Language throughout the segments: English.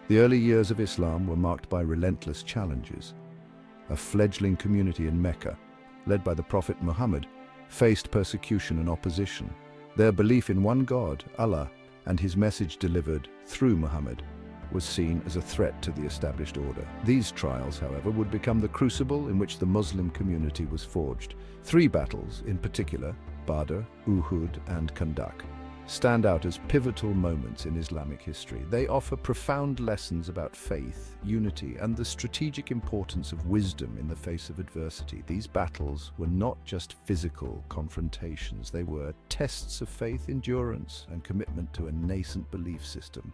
The early years of Islam were marked by relentless challenges. A fledgling community in Mecca, led by the Prophet Muhammad, faced persecution and opposition. Their belief in one God, Allah, and his message delivered through Muhammad was seen as a threat to the established order. These trials, however, would become the crucible in which the Muslim community was forged. Three battles, in particular, Badr, Uhud, and Khandaq, stand out as pivotal moments in Islamic history. They offer profound lessons about faith, unity, and the strategic importance of wisdom in the face of adversity. These battles were not just physical confrontations, they were tests of faith, endurance, and commitment to a nascent belief system.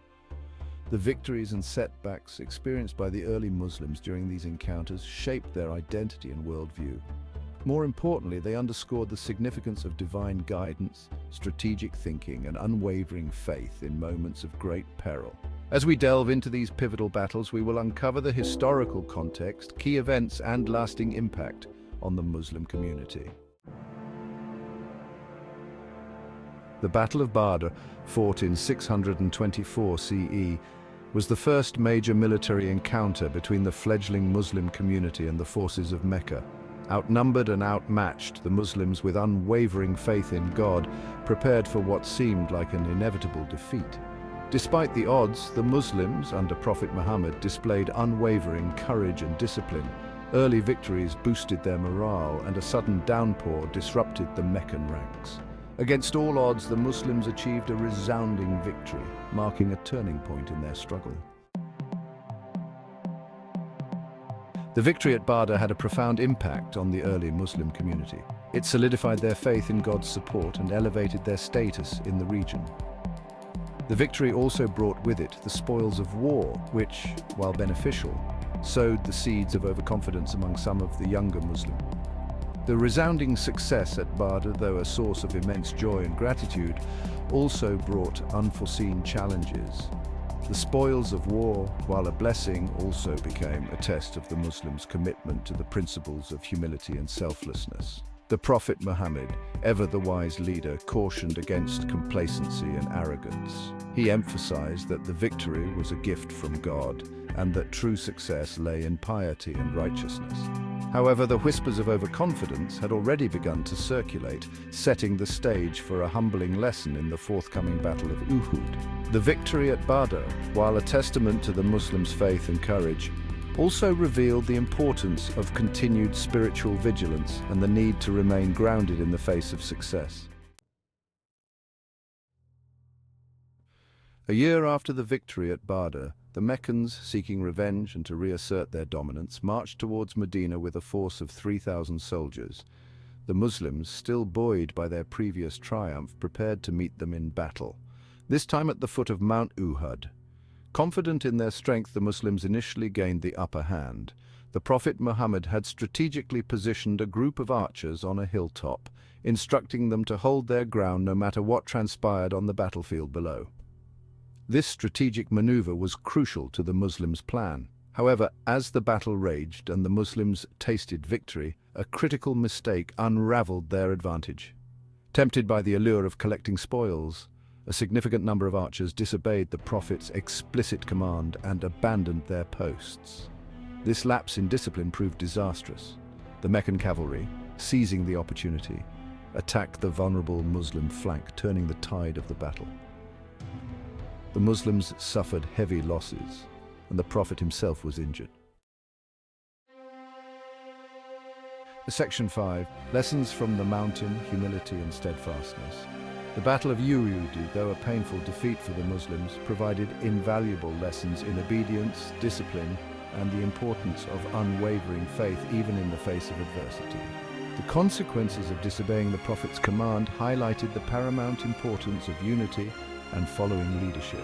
The victories and setbacks experienced by the early Muslims during these encounters shaped their identity and worldview. More importantly, they underscored the significance of divine guidance, strategic thinking, and unwavering faith in moments of great peril. As we delve into these pivotal battles, we will uncover the historical context, key events, and lasting impact on the Muslim community. The Battle of Badr, fought in 624 CE, was the first major military encounter between the fledgling Muslim community and the forces of Mecca. Outnumbered and outmatched, the Muslims, with unwavering faith in God, prepared for what seemed like an inevitable defeat. Despite the odds, the Muslims, under Prophet Muhammad, displayed unwavering courage and discipline. Early victories boosted their morale, and a sudden downpour disrupted the Meccan ranks. Against all odds, the Muslims achieved a resounding victory, marking a turning point in their struggle. The victory at Badr had a profound impact on the early Muslim community. It solidified their faith in God's support and elevated their status in the region. The victory also brought with it the spoils of war, which, while beneficial, sowed the seeds of overconfidence among some of the younger Muslims. The resounding success at Badr, though a source of immense joy and gratitude, also brought unforeseen challenges. The spoils of war, while a blessing, also became a test of the Muslims' commitment to the principles of humility and selflessness. The Prophet Muhammad, ever the wise leader, cautioned against complacency and arrogance. He emphasized that the victory was a gift from God and that true success lay in piety and righteousness. However, the whispers of overconfidence had already begun to circulate, setting the stage for a humbling lesson in the forthcoming Battle of Uhud. The victory at Badr, while a testament to the Muslims' faith and courage, also revealed the importance of continued spiritual vigilance and the need to remain grounded in the face of success. A year after the victory at Badr, the Meccans, seeking revenge and to reassert their dominance, marched towards Medina with a force of 3,000 soldiers. The Muslims, still buoyed by their previous triumph, prepared to meet them in battle, this time at the foot of Mount Uhud. Confident in their strength, the Muslims initially gained the upper hand. The Prophet Muhammad had strategically positioned a group of archers on a hilltop, instructing them to hold their ground no matter what transpired on the battlefield below. This strategic maneuver was crucial to the Muslims' plan. However, as the battle raged and the Muslims tasted victory, a critical mistake unraveled their advantage. Tempted by the allure of collecting spoils, a significant number of archers disobeyed the Prophet's explicit command and abandoned their posts. This lapse in discipline proved disastrous. The Meccan cavalry, seizing the opportunity, attacked the vulnerable Muslim flank, turning the tide of the battle. The Muslims suffered heavy losses, and the Prophet himself was injured. Section 5. Lessons from the Mountain, Humility and Steadfastness. The Battle of Uhud, though a painful defeat for the Muslims, provided invaluable lessons in obedience, discipline, and the importance of unwavering faith even in the face of adversity. The consequences of disobeying the Prophet's command highlighted the paramount importance of unity and following leadership.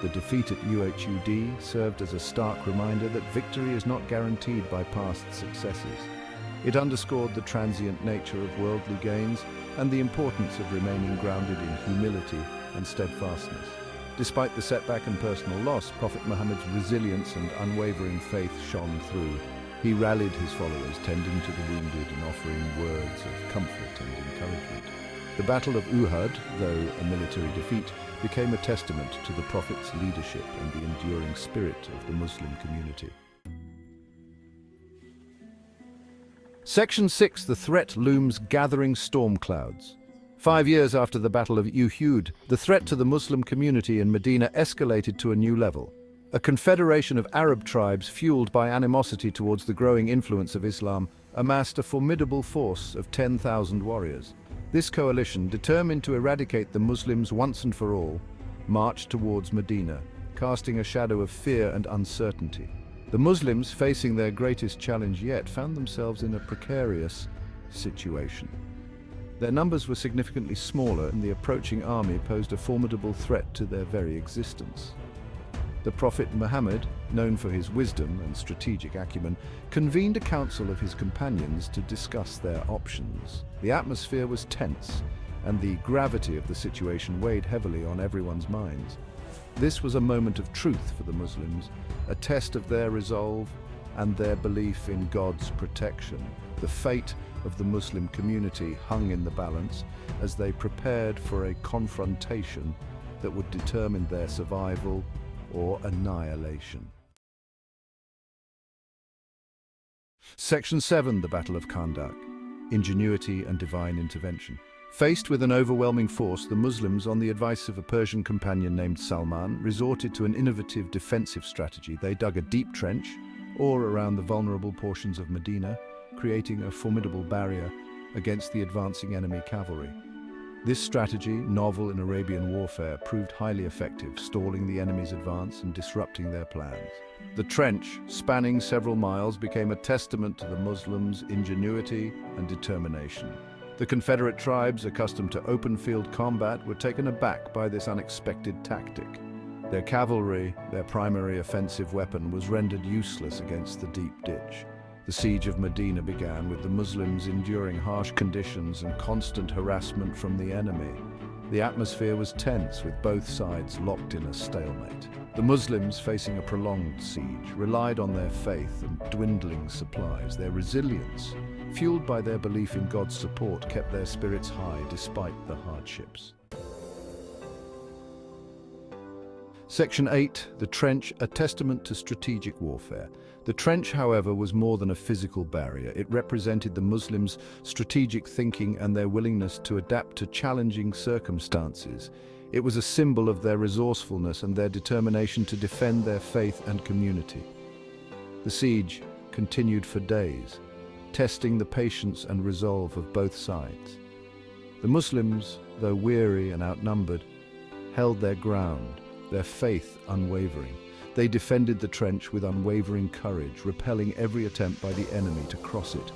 The defeat at Uhud served as a stark reminder that victory is not guaranteed by past successes. It underscored the transient nature of worldly gains and the importance of remaining grounded in humility and steadfastness. Despite the setback and personal loss, Prophet Muhammad's resilience and unwavering faith shone through. He rallied his followers, tending to the wounded and offering words of comfort and encouragement. The Battle of Uhud, though a military defeat, became a testament to the Prophet's leadership and the enduring spirit of the Muslim community. Section 6. The threat looms gathering storm clouds. 5 years after the Battle of Uhud, the threat to the Muslim community in Medina escalated to a new level. A confederation of Arab tribes, fueled by animosity towards the growing influence of Islam, amassed a formidable force of 10,000 warriors. This coalition, determined to eradicate the Muslims once and for all, marched towards Medina, casting a shadow of fear and uncertainty. The Muslims, facing their greatest challenge yet, found themselves in a precarious situation. Their numbers were significantly smaller, and the approaching army posed a formidable threat to their very existence. The Prophet Muhammad, known for his wisdom and strategic acumen, convened a council of his companions to discuss their options. The atmosphere was tense, and the gravity of the situation weighed heavily on everyone's minds. This was a moment of truth for the Muslims, a test of their resolve and their belief in God's protection. The fate of the Muslim community hung in the balance as they prepared for a confrontation that would determine their survival or annihilation. Section 7. The Battle of Khandaq. Ingenuity and divine intervention. Faced with an overwhelming force, the Muslims, on the advice of a Persian companion named Salman, resorted to an innovative defensive strategy. They dug a deep trench, or around the vulnerable portions of Medina, creating a formidable barrier against the advancing enemy cavalry. This strategy, novel in Arabian warfare, proved highly effective, stalling the enemy's advance and disrupting their plans. The trench, spanning several miles, became a testament to the Muslims' ingenuity and determination. The Confederate tribes, accustomed to open-field combat, were taken aback by this unexpected tactic. Their cavalry, their primary offensive weapon, was rendered useless against the deep ditch. The siege of Medina began, with the Muslims enduring harsh conditions and constant harassment from the enemy. The atmosphere was tense, with both sides locked in a stalemate. The Muslims, facing a prolonged siege, relied on their faith and dwindling supplies. Their resilience, fueled by their belief in God's support, kept their spirits high despite the hardships. Section 8. The trench, a testament to strategic warfare. The trench, however, was more than a physical barrier. It represented the Muslims' strategic thinking and their willingness to adapt to challenging circumstances. It was a symbol of their resourcefulness and their determination to defend their faith and community. The siege continued for days, testing the patience and resolve of both sides. The Muslims, though weary and outnumbered, held their ground, their faith unwavering. They defended the trench with unwavering courage, repelling every attempt by the enemy to cross it.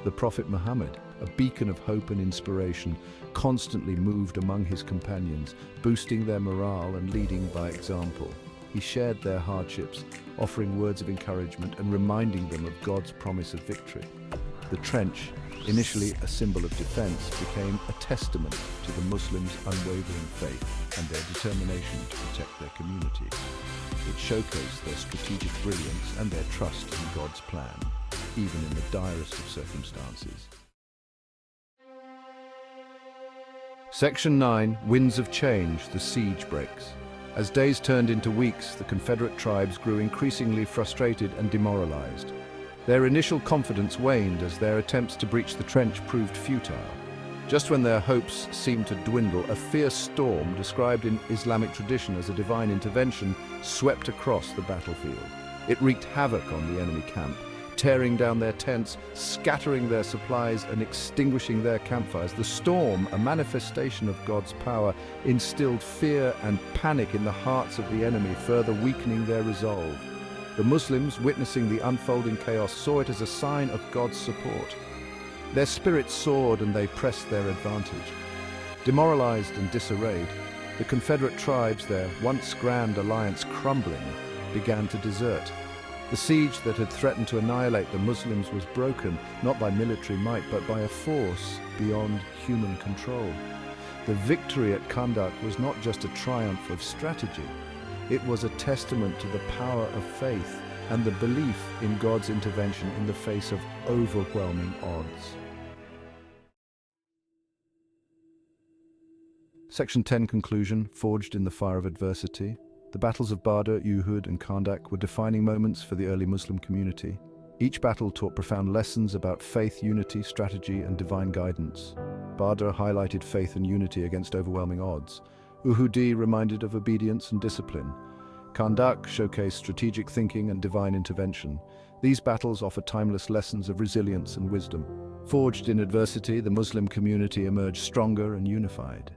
The Prophet Muhammad, a beacon of hope and inspiration, constantly moved among his companions, boosting their morale and leading by example. He shared their hardships, offering words of encouragement and reminding them of God's promise of victory. The trench, initially a symbol of defense, became a testament to the Muslims' unwavering faith and their determination to protect their community. It showcased their strategic brilliance and their trust in God's plan, even in the direst of circumstances. Section 9. Winds of change. The siege breaks. As days turned into weeks, the Confederate tribes grew increasingly frustrated and demoralized. Their initial confidence waned as their attempts to breach the trench proved futile. Just when their hopes seemed to dwindle, a fierce storm, described in Islamic tradition as a divine intervention, swept across the battlefield. It wreaked havoc on the enemy camp, tearing down their tents, scattering their supplies, and extinguishing their campfires. The storm, a manifestation of God's power, instilled fear and panic in the hearts of the enemy, further weakening their resolve. The Muslims, witnessing the unfolding chaos, saw it as a sign of God's support. Their spirits soared and they pressed their advantage. Demoralized and disarrayed, the Confederate tribes, their once grand alliance crumbling, began to desert. The siege that had threatened to annihilate the Muslims was broken, not by military might, but by a force beyond human control. The victory at Khandaq was not just a triumph of strategy. It was a testament to the power of faith and the belief in God's intervention in the face of overwhelming odds. Section 10 conclusion, forged in the fire of adversity. The battles of Badr, Uhud, and Khandak were defining moments for the early Muslim community. Each battle taught profound lessons about faith, unity, strategy, and divine guidance. Badr highlighted faith and unity against overwhelming odds. Uhud reminded of obedience and discipline. Khandak showcased strategic thinking and divine intervention. These battles offer timeless lessons of resilience and wisdom. Forged in adversity, the Muslim community emerged stronger and unified.